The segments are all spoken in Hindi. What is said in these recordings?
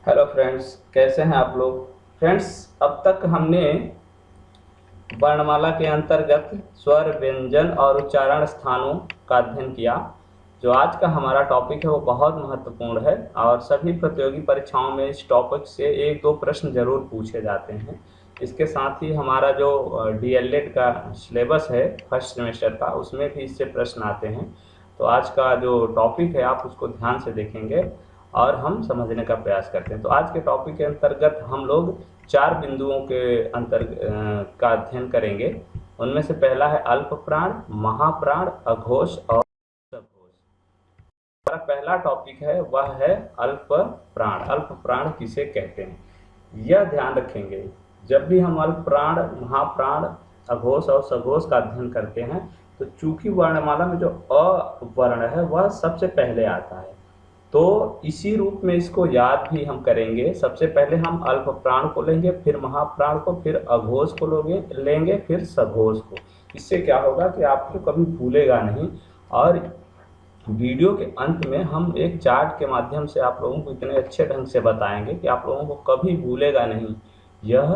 हेलो फ्रेंड्स, कैसे हैं आप लोग। फ्रेंड्स, अब तक हमने वर्णमाला के अंतर्गत स्वर, व्यंजन और उच्चारण स्थानों का अध्ययन किया। जो आज का हमारा टॉपिक है वो बहुत महत्वपूर्ण है और सभी प्रतियोगी परीक्षाओं में इस टॉपिक से एक दो प्रश्न जरूर पूछे जाते हैं। इसके साथ ही हमारा जो डीएलएड का सिलेबस है फर्स्ट सेमेस्टर का, उसमें भी इससे प्रश्न आते हैं। तो आज का जो टॉपिक है आप उसको ध्यान से देखेंगे और हम समझने का प्रयास करते हैं। तो आज के टॉपिक के अंतर्गत हम लोग 4 बिंदुओं के का अध्ययन करेंगे। उनमें से पहला है अल्प प्राण, महाप्राण, अघोष और सघोष। हमारा पहला टॉपिक है वह है अल्प प्राण। अल्प प्राण किसे कहते हैं, यह ध्यान रखेंगे। जब भी हम अल्प प्राण, महाप्राण, अघोष और सघोष का अध्ययन करते हैं तो चूंकि वर्णमाला में जो अ वर्ण है वह सबसे पहले आता है, तो इसी रूप में इसको याद भी हम करेंगे। सबसे पहले हम अल्प प्राण को लेंगे, फिर महाप्राण को, फिर अघोष को लेंगे, फिर सघोष को। इससे क्या होगा कि आपको कभी भूलेगा नहीं। और वीडियो के अंत में हम एक चार्ट के माध्यम से आप लोगों को इतने अच्छे ढंग से बताएंगे कि आप लोगों को कभी भूलेगा नहीं। यह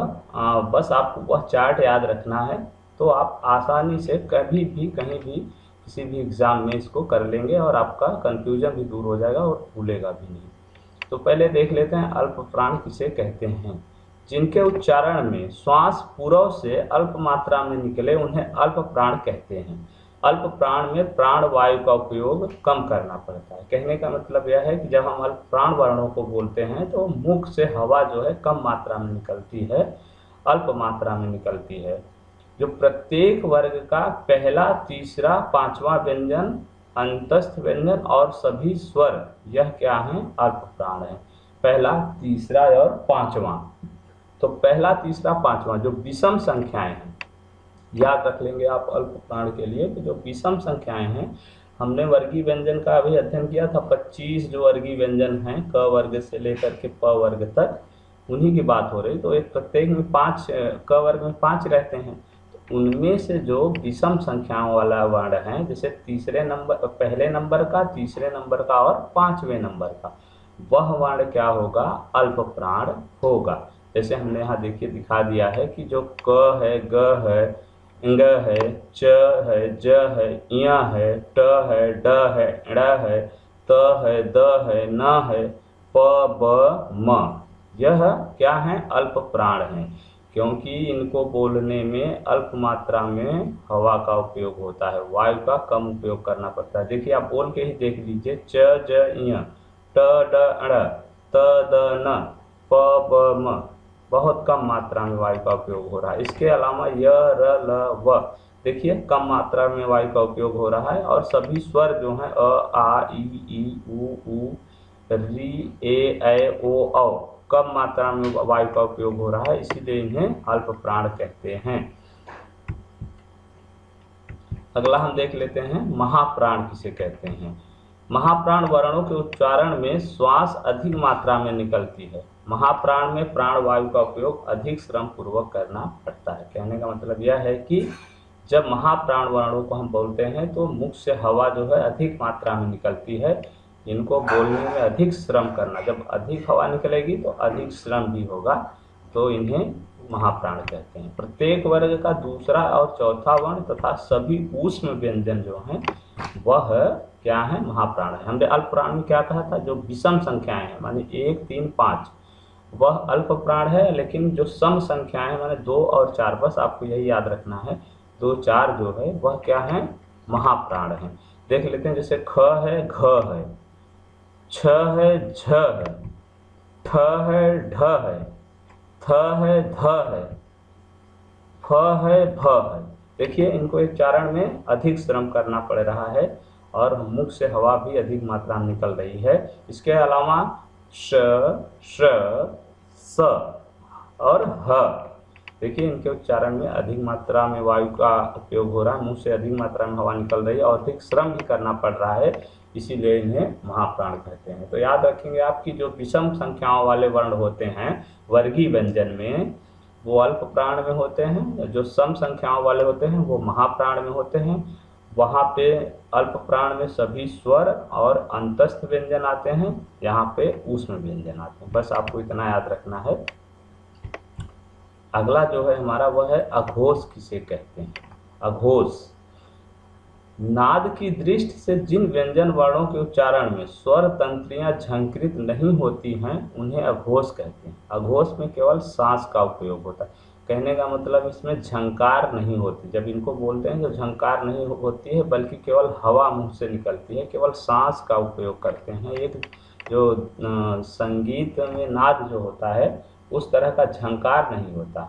बस आपको वह चार्ट याद रखना है, तो आप आसानी से कभी भी कहीं भी किसी भी एग्ज़ाम में इसको कर लेंगे और आपका कन्फ्यूजन भी दूर हो जाएगा और भूलेगा भी नहीं। तो पहले देख लेते हैं अल्प प्राण किसे कहते हैं। जिनके उच्चारण में श्वास पूरव से अल्प मात्रा में निकले उन्हें अल्प प्राण कहते हैं। अल्प प्राण में प्राण वायु का उपयोग कम करना पड़ता है। कहने का मतलब यह है कि जब हम अल्प प्राण वर्णों को बोलते हैं तो मुख से हवा जो है कम मात्रा में निकलती है, अल्प मात्रा में निकलती है। जो प्रत्येक वर्ग का पहला, तीसरा, पांचवा व्यंजन, अंतस्थ व्यंजन और सभी स्वर, यह क्या है, अल्प प्राण है। पहला, तीसरा और पांचवा। तो पहला, तीसरा, पांचवा जो विषम संख्याएं हैं, याद रख लेंगे आप अल्प प्राण के लिए कि जो विषम संख्याएं हैं, हमने वर्गीय व्यंजन का अभी अध्ययन किया था। 25 जो वर्गीय व्यंजन हैं क वर्ग से लेकर के प वर्ग तक, उन्हीं की बात हो रही। तो एक प्रत्येक में 5, क वर्ग में 5 रहते हैं। तो उनमें से जो विषम संख्याओं वाला वर्ण है, जैसे तीसरे नंबर, पहले नंबर का, तीसरे नंबर का और पांचवें नंबर का, वह वर्ण क्या होगा, अल्प प्राण होगा। जैसे हमने यहाँ देखिए दिखा दिया है कि जो क है, ग है, ङ है, च है, ज है, य है, ट है, ड है, ण है, त है, द है, न है, प, ब, म, यह क्या है, अल्प प्राण है। क्योंकि इनको बोलने में अल्प मात्रा में हवा का उपयोग होता है, वायु का कम उपयोग करना पड़ता है। देखिए आप बोल के ही देख लीजिए, च, ज, य, ट, ड, ण, त, द, न, प, ब, म, बहुत कम मात्रा में वायु का उपयोग हो रहा है। इसके अलावा य, र, ल, व, देखिए कम मात्रा में वायु का उपयोग हो रहा है। और सभी स्वर जो हैं अ, आ, ई, उ, री, ए, ओ, औ, कम मात्रा में वायु का उपयोग हो रहा है, इसीलिए इन्हें अल्प प्राण कहते हैं। अगला हम देख लेते हैं महाप्राण किसे कहते हैं। महाप्राण वर्णों के उच्चारण में श्वास अधिक मात्रा में निकलती है। महाप्राण में प्राण वायु का उपयोग अधिक श्रम पूर्वक करना पड़ता है। कहने का मतलब यह है कि जब महाप्राण वर्णों को हम बोलते हैं तो मुख से हवा जो है अधिक मात्रा में निकलती है। इनको बोलने में अधिक श्रम करना, जब अधिक हवा निकलेगी तो अधिक श्रम भी होगा, तो इन्हें महाप्राण कहते हैं। प्रत्येक वर्ग का दूसरा और चौथा वर्ण तथा सभी ऊष्म व्यंजन जो हैं वह क्या है, महाप्राण है। हमने अल्प प्राण में क्या कहा था, जो विषम संख्याएं हैं माने 1, 3, 5, वह अल्प प्राण है। लेकिन जो सम संख्याएं माने 2 और 4, बस आपको यही याद रखना है, 2, 4 जो है वह क्या है, महाप्राण है। देख लेते हैं, जैसे ख है, घ है, छ है, झ है, ठ है, ढ है, थ है, ध है, फ है, भ है। देखिए इनको एक उच्चारण में अधिक श्रम करना पड़ रहा है और मुख से हवा भी अधिक मात्रा में निकल रही है। इसके अलावा श, श, स और ह, देखिए इनके उच्चारण में अधिक मात्रा में वायु का उपयोग हो रहा है, मुंह से अधिक मात्रा में हवा निकल रही है और अधिक श्रम भी करना पड़ रहा है, इसीलिए इन्हें महाप्राण कहते हैं। तो याद रखेंगे आपकी जो विषम संख्याओं वाले वर्ण होते हैं वर्गीय व्यंजन में, वो अल्प प्राण में होते हैं। जो सम संख्याओं वाले होते हैं वो महाप्राण में होते हैं। वहाँ पे अल्प प्राण में सभी स्वर और अंतस्थ व्यंजन आते हैं, यहाँ पे ऊष्म व्यंजन आते हैं। बस आपको इतना याद रखना है। अगला जो है हमारा वह है अघोष किसे कहते हैं। अघोष नाद की दृष्टि से जिन व्यंजन वर्णों के उच्चारण में स्वर तंत्रियां झंकृत नहीं होती हैं उन्हें अघोष कहते हैं। अघोष में केवल सांस का उपयोग होता है। कहने का मतलब इसमें झंकार नहीं होती। जब इनको बोलते हैं तो झंकार नहीं होती है, बल्कि केवल हवा मुंह से निकलती है, केवल सांस का उपयोग करते हैं। एक जो संगीत में नाद जो होता है उस तरह का झंकार नहीं होता,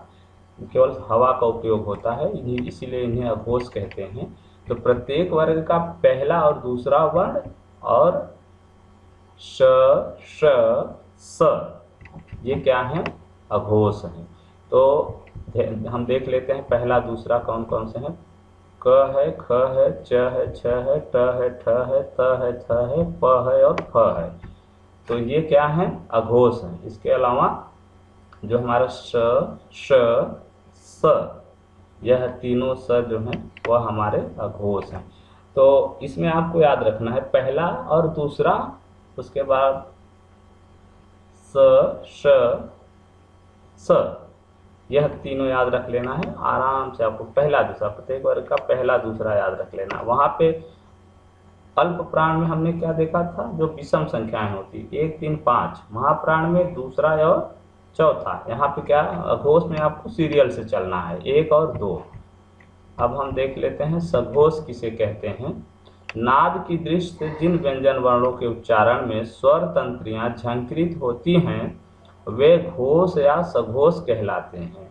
केवल हवा का उपयोग होता है, इसीलिए इन्हें अघोष कहते हैं। तो प्रत्येक वर्ग का पहला और दूसरा वर्ण और श, श, स ये क्या है, अघोष हैं। तो हम देख लेते हैं पहला दूसरा कौन कौन से हैं। क है, ख है, च है, छ है, ट है, ठ है, त है, थ है, प है और फ है। तो ये क्या है, अघोष हैं। इसके अलावा जो हमारा श, श, स यह तीनों स जो हैं वह हमारे अघोष हैं। तो इसमें आपको याद रखना है पहला और दूसरा, उसके बाद स, श, स यह तीनों याद रख लेना है आराम से। आपको पहला दूसरा, प्रत्येक वर्ग का पहला दूसरा याद रख लेना। वहां पे अल्प प्राण में हमने क्या देखा था, जो विषम संख्याएं होती 1, 3, 5। महाप्राण में दूसरा और चौथा। यहाँ पे क्या, अघोष में आपको सीरियल से चलना है 1 और 2। अब हम देख लेते हैं सघोष किसे कहते हैं। नाद की दृष्टि से जिन व्यंजन वर्णों के उच्चारण में स्वर तंत्रियां झंकृत होती हैं वे घोष या सघोष कहलाते हैं।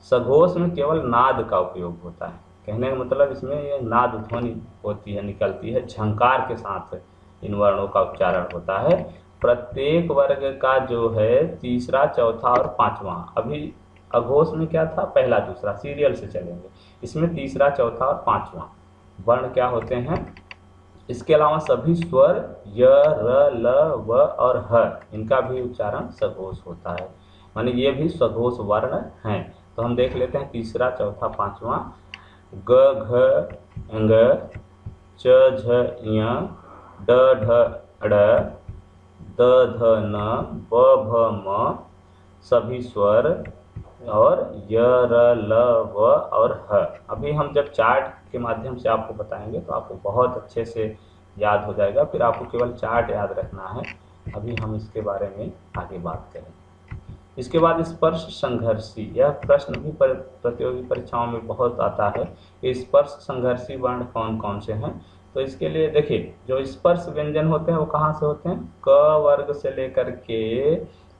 सघोष में केवल नाद का उपयोग होता है। कहने का मतलब इसमें ये नाद ध्वनि होती है, निकलती है, झंकार के साथ इन वर्णों का उच्चारण होता है। प्रत्येक वर्ग का जो है तीसरा, चौथा और पांचवा, अभी अघोष में क्या था, पहला दूसरा, सीरियल से चलेंगे। इसमें तीसरा, चौथा और पांचवा वर्ण क्या होते हैं। इसके अलावा सभी स्वर य, र, ल, व और ह इनका भी उच्चारण सघोष होता है, माने ये भी सघोष वर्ण हैं। तो हम देख लेते हैं तीसरा, चौथा, पांचवा। ग, घ, ङ, च, झ, ञ, ड, ढ, ड़, द, ध, न, ब, भ, म सभी स्वर और य, र, ल, व और ह। अभी हम जब चार्ट के माध्यम से आपको बताएंगे तो आपको बहुत अच्छे से याद हो जाएगा, फिर आपको केवल चार्ट याद रखना है। अभी हम इसके बारे में आगे बात करेंगे। इसके बाद स्पर्श संघर्षी, यह प्रश्न भी प्रतियोगी परीक्षाओं में बहुत आता है कि स्पर्श संघर्षी वर्ण कौन कौन से हैं। तो इसके लिए देखिए, जो स्पर्श व्यंजन होते हैं वो कहाँ से होते हैं, क वर्ग से लेकर के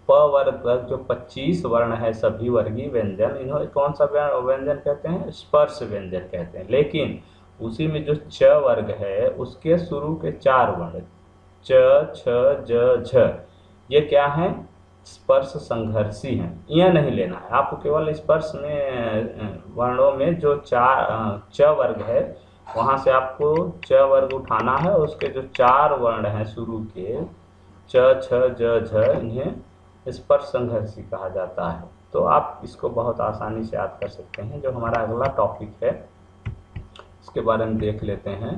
प वर्ग तक जो 25 वर्ण है सभी वर्गीय व्यंजन, इन्हें कौन सा व्यंजन कहते हैं, स्पर्श व्यंजन कहते हैं। लेकिन उसी में जो च वर्ग है उसके शुरू के 4 वर्ण च, छ, ज, झ ये क्या है, स्पर्श संघर्षी हैं। यह नहीं लेना है आपको, केवल स्पर्श में वर्णों में जो च वर्ग है वहां से आपको च वर्ग उठाना है। उसके जो 4 वर्ण हैं शुरू के च, छ, ज, झ इन्हें स्पर्श संघर्षी कहा जाता है। तो आप इसको बहुत आसानी से याद कर सकते हैं। जो हमारा अगला टॉपिक है इसके बारे में देख लेते हैं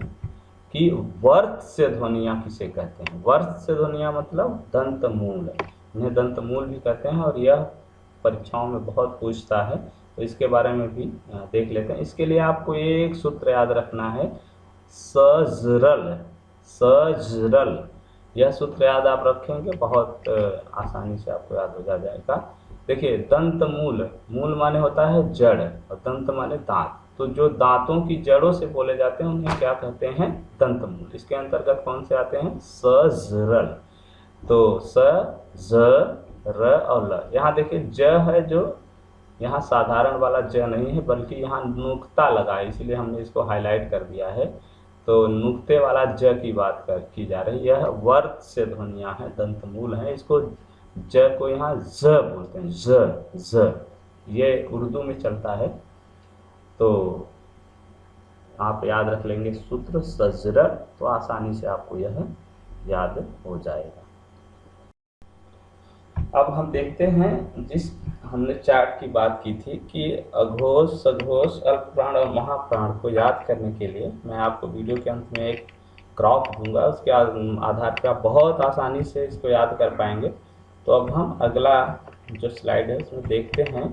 कि वर्त से ध्वनियां किसे कहते हैं। वर्त से ध्वनियां मतलब दंत मूल, इन्हें दंत मूल भी कहते हैं और यह परीक्षाओं में बहुत पूछता है, तो इसके बारे में भी देख लेते हैं। इसके लिए आपको एक सूत्र याद रखना है, सजरल। सजरल यह सूत्र याद आप रखेंगे बहुत आसानी से आपको याद हो जाएगा। देखिए, दंत मूल, मूल माने होता है जड़ और दंत माने दांत। तो जो दांतों की जड़ों से बोले जाते हैं उन्हें क्या कहते हैं, दंत मूल। इसके अंतर्गत कौन से आते हैं, सजरल। तो स, ज, र और ल। यहाँ देखिए ज है, जो यहाँ साधारण वाला ज नहीं है बल्कि यहाँ नुक्ता लगा है, इसीलिए हमने इसको हाईलाइट कर दिया है। तो नुक्ते वाला ज की बात की जा रही है। यह वर्त से ध्वनियां हैं, दंत मूल है। इसको ज को यहाँ ज बोलते हैं, ज ये उर्दू में चलता है। तो आप याद रख लेंगे सूत्र सजरल, तो आसानी से आपको यह याद हो जाएगा। अब हम देखते हैं जिस हमने चार्ट की बात की थी कि अघोष, सघोष, अल्पप्राण और महाप्राण को याद करने के लिए मैं आपको वीडियो के अंत में एक ग्राफ दूंगा, उसके आधार पर आप बहुत आसानी से इसको याद कर पाएंगे। तो अब हम अगला जो स्लाइड है उसमें देखते हैं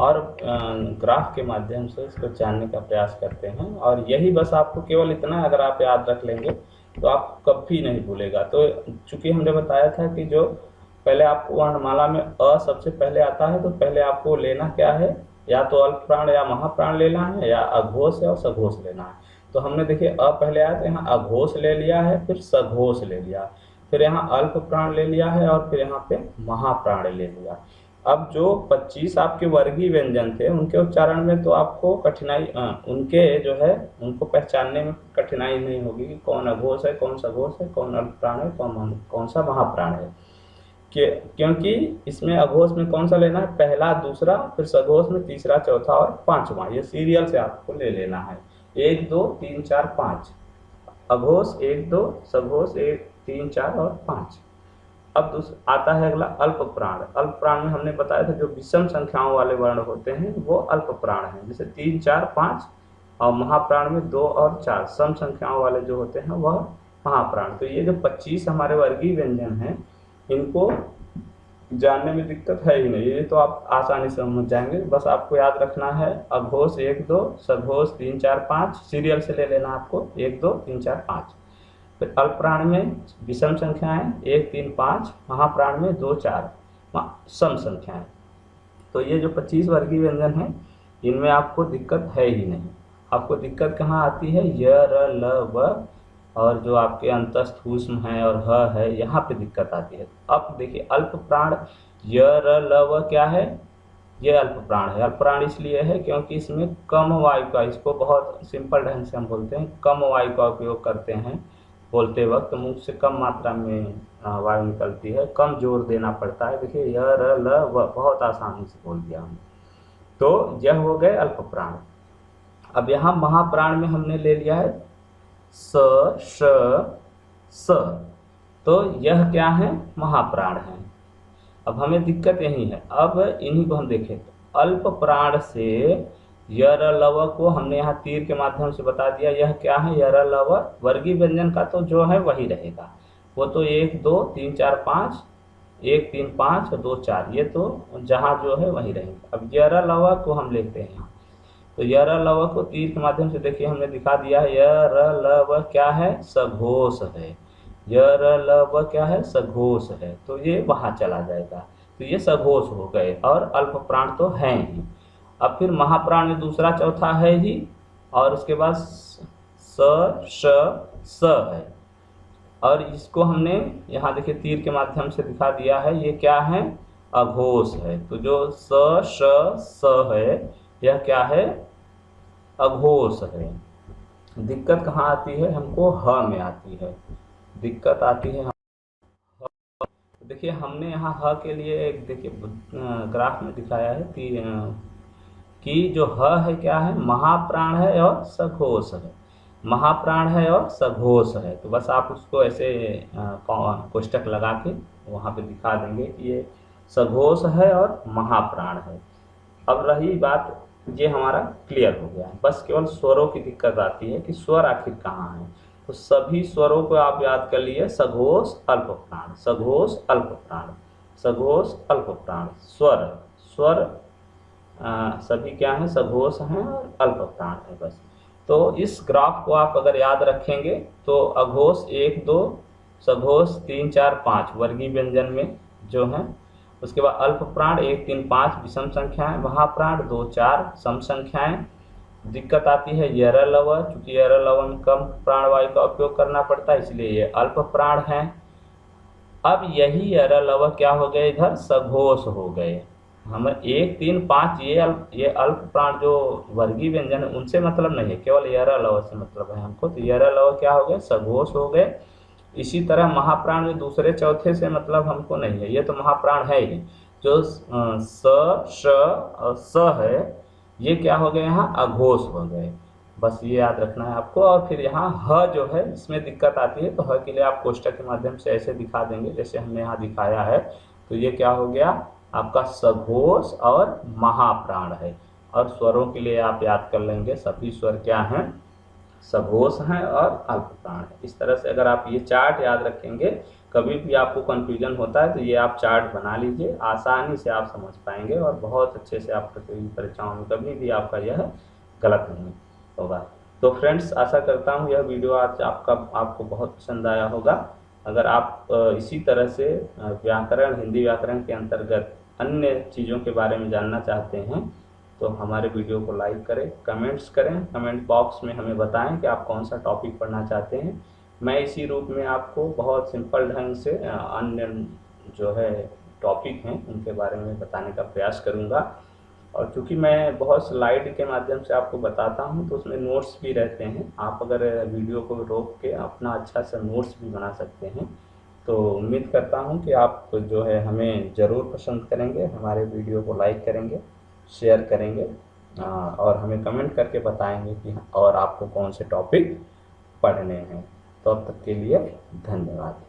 और ग्राफ के माध्यम से इसको जानने का प्रयास करते हैं। और यही बस आपको केवल इतना अगर आप याद रख लेंगे तो आप कभी नहीं भूलेगा। तो चूंकि हमने बताया था कि जो पहले आपको वर्णमाला में अ सबसे पहले आता है, तो पहले आपको लेना क्या है, या तो अल्पप्राण या महाप्राण लेना है, या अघोष और सघोष लेना है। तो हमने देखिए अ पहले आया तो यहाँ अघोष ले लिया है, फिर सघोष ले लिया, फिर यहाँ अल्प प्राण ले लिया है, और फिर यहाँ पे महाप्राण ले लिया। अब जो 25 आपके वर्गीय व्यंजन थे उनके उच्चारण में तो आपको कठिनाई उनके जो है उनको पहचानने में कठिनाई नहीं होगी कि कौन अघोष है, कौन सघोष है, कौन अल्प प्राण है, कौन सा महाप्राण है। क्योंकि इसमें अघोष में कौन सा लेना है, पहला, दूसरा, फिर सघोष में तीसरा, चौथा और पांचवा, ये सीरियल से आपको ले लेना है। 1 2 3 4 5 अघोष, 1 2, सघोष 1 3 4 और 5। अब आता है अगला अल्प प्राण। अल्प प्राण में हमने बताया था जो विषम संख्याओं वाले वर्ण होते हैं वो अल्प प्राण हैं, जैसे 3 4 5, और महाप्राण में 2 और 4 सम संख्याओं वाले जो होते हैं वह महाप्राण। तो ये जो 25 हमारे वर्गीय व्यंजन हैं इनको जानने में दिक्कत है ही नहीं, ये तो आप आसानी से समझ जाएंगे। बस आपको याद रखना है अघोष 1 2, सघोष 3 4 5, सीरियल से ले लेना आपको 1 2 3 4 5। फिर अल्पप्राण में विषम संख्याएं 1 3 5, महाप्राण में 2 4 सम संख्याएं। तो ये जो 25 वर्गीय व्यंजन हैं इनमें आपको दिक्कत है ही नहीं। आपको दिक्कत कहाँ आती है, य र ल व और जो आपके अंतस्थ ऊष्म है और ह है, यहाँ पे दिक्कत आती है। अब देखिए अल्प प्राण य र ल व क्या है, ये अल्प प्राण है। अल्प प्राण इसलिए है क्योंकि इसमें कम वायु का, इसको बहुत सिंपल ढंग से हम बोलते हैं, कम वायु का उपयोग करते हैं। बोलते वक्त मुंह से कम मात्रा में वायु निकलती है, कम जोर देना पड़ता है। देखिए य र ल व बहुत आसानी से बोल दिया हमने। तो यह हो गए अल्प प्राण। अब यहाँ महाप्राण में हमने ले लिया है स श स, तो यह क्या है, महाप्राण है। अब हमें दिक्कत यही है। अब इन्हीं को हम देखें तो अल्प प्राण से य र ल व को हमने यहाँ तीर के माध्यम से बता दिया, यह क्या है, य र ल व वर्गीय व्यंजन का तो जो है वही रहेगा, वो तो 1 2 3 4 5, 1 3 5 और 2 4, ये तो जहाँ जो है वही रहेगा। अब य र ल व को हम लेते हैं, तो य र ल व को तीर के माध्यम से देखिए हमने दिखा दिया है, य र ल व क्या है, सघोष है। य र ल व क्या है, सघोष है, तो ये वहाँ चला जाएगा, तो ये सघोष हो गए और अल्प प्राण तो हैं ही। अब फिर महाप्राण में दूसरा चौथा है ही, और उसके बाद स श स है, और इसको हमने यहाँ देखिए तीर के माध्यम से दिखा दिया है, ये क्या है, अघोष है। तो जो स श स है यह क्या है, अघोष है। दिक्कत कहाँ आती है, हमको ह में आती है, दिक्कत आती है। देखिए हमने यहाँ ह के लिए एक देखिए ग्राफ में दिखाया है कि जो ह है क्या है, महाप्राण है और सघोष है, महाप्राण है और सघोष है। तो बस आप उसको ऐसे कोष्टक लगा के वहाँ पे दिखा देंगे कि ये सघोष है और महाप्राण है। अब रही बात, ये हमारा क्लियर हो गया है। बस केवल स्वरों की दिक्कत आती है कि स्वर आखिर कहाँ है। तो सभी स्वरों को आप याद कर लिए, सघोष अल्प प्राण, सघोष अल्प प्राण, सघोष अल्प प्राण। स्वर स्वर सभी क्या हैं, सघोष हैं और अल्प प्राण है बस। तो इस ग्राफ को आप अगर याद रखेंगे तो अघोष 1 2, सघोष 3 4 5 वर्गीय व्यंजन में जो है, उसके बाद अल्प प्राण 1 3 5 विषम संख्याएं, महाप्राण 2 4 सम संख्याएं। दिक्कत आती है य र ल व, चूंकि य र ल व में कम प्राण वायु का उपयोग करना पड़ता है इसलिए ये अल्प प्राण है। अब यही य र ल व क्या हो गए, इधर सघोष हो गए। हम 1 3 5 ये अल्प प्राण जो वर्गीय व्यंजन है उनसे मतलब नहीं है, केवल य र ल व से मतलब है हमको। तो य र ल व क्या हो गए, सघोष हो गए। इसी तरह महाप्राण में दूसरे चौथे से मतलब हमको नहीं है, ये तो महाप्राण है ही। जो स श और स है ये क्या हो गए, यहाँ अघोष हो गए। बस ये याद रखना है आपको। और फिर यहाँ ह जो है इसमें दिक्कत आती है, तो ह के लिए आप कोष्टक के माध्यम से ऐसे दिखा देंगे जैसे हमने यहाँ दिखाया है। तो ये क्या हो गया, आपका सघोष और महाप्राण है। और स्वरों के लिए आप याद कर लेंगे, सभी स्वर क्या हैं, सघोष हैं और अल्पप्राण है। इस तरह से अगर आप ये चार्ट याद रखेंगे, कभी भी आपको कंफ्यूजन होता है तो ये आप चार्ट बना लीजिए, आसानी से आप समझ पाएंगे और बहुत अच्छे से आप प्रतियोगी परीक्षाओं में कभी भी आपका यह गलत नहीं होगा। तो फ्रेंड्स, आशा करता हूँ यह वीडियो आज आपको बहुत पसंद आया होगा। अगर आप इसी तरह से व्याकरण, हिंदी व्याकरण के अंतर्गत अन्य चीज़ों के बारे में जानना चाहते हैं तो हमारे वीडियो को लाइक करें, कमेंट्स करें, कमेंट बॉक्स में हमें बताएं कि आप कौन सा टॉपिक पढ़ना चाहते हैं। मैं इसी रूप में आपको बहुत सिंपल ढंग से अन्य जो है टॉपिक हैं उनके बारे में बताने का प्रयास करूंगा। और चूँकि मैं बहुत स्लाइड के माध्यम से आपको बताता हूं तो उसमें नोट्स भी रहते हैं, आप अगर वीडियो को रोक के अपना अच्छा सा नोट्स भी बना सकते हैं। तो उम्मीद करता हूं कि आप जो है हमें ज़रूर पसंद करेंगे, हमारे वीडियो को लाइक करेंगे, शेयर करेंगे और हमें कमेंट करके बताएंगे कि और आपको कौन से टॉपिक पढ़ने हैं। तो अब तक के लिए धन्यवाद।